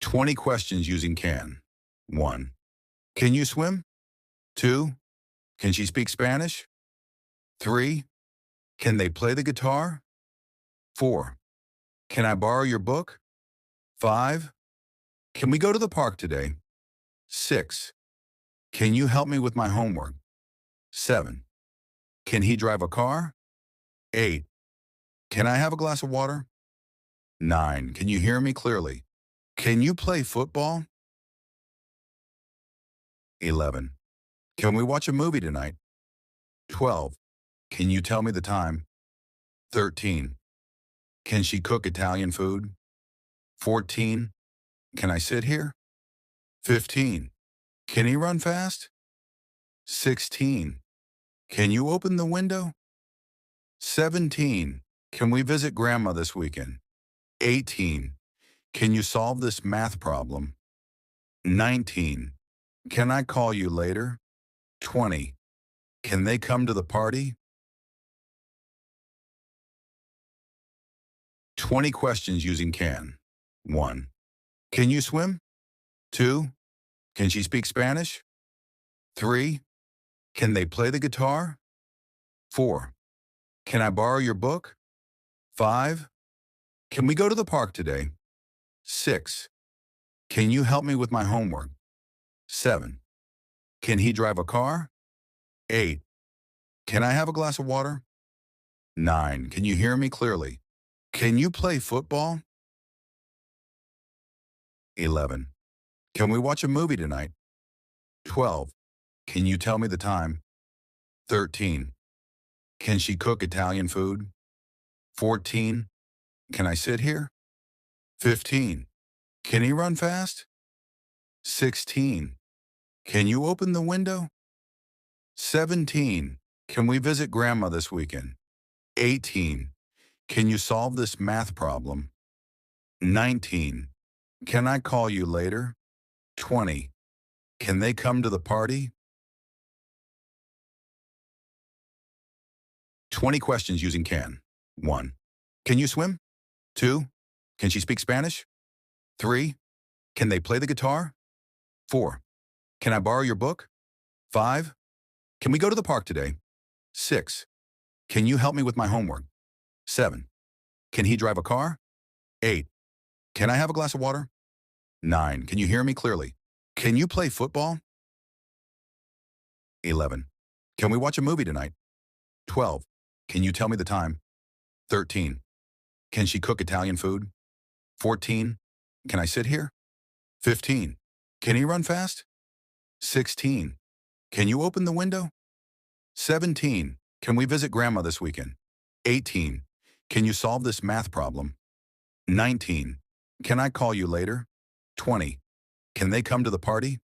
20 questions using can. 1. Can you swim? 2. Can she speak Spanish? 3. Can they play the guitar? 4. Can I borrow your book? 5. Can we go to the park today? 6. Can you help me with my homework? 7. Can he drive a car? 8. Can I have a glass of water? 9. Can you hear me clearly? Can you play football? 11. Can we watch a movie tonight? 12. Can you tell me the time? 13. Can she cook Italian food? 14. Can I sit here? 15. Can he run fast? 16. Can you open the window? 17. Can we visit Grandma this weekend? 18. Can you solve this math problem? 19. Can I call you later? 20. Can they come to the party? 20 questions using can. 1. Can you swim? 2. Can she speak Spanish? 3. Can they play the guitar? 4. Can I borrow your book? 5. Can we go to the park today? 6. Can you help me with my homework? 7. Can he drive a car? 8. Can I have a glass of water? 9. Can you hear me clearly? Can you play football? 11. Can we watch a movie tonight? 12. Can you tell me the time? 13. Can she cook Italian food? 14. Can I sit here? 15. Can he run fast? 16. Can you open the window? 17. Can we visit Grandma this weekend? 18. Can you solve this math problem? 19. Can I call you later? 20. Can they come to the party? 20 questions using can. 1. Can you swim? 2. Can she speak Spanish? 3. Can they play the guitar? 4. Can I borrow your book? 5. Can we go to the park today? 6. Can you help me with my homework? 7. Can he drive a car? 8. Can I have a glass of water? 9. Can you hear me clearly? Can you play football? 11. Can we watch a movie tonight? 12. Can you tell me the time? 13. Can she cook Italian food? 14. Can I sit here? 15. Can he run fast? 16. Can you open the window? 17. Can we visit Grandma this weekend? 18. Can you solve this math problem? 19. Can I call you later? 20. Can they come to the party?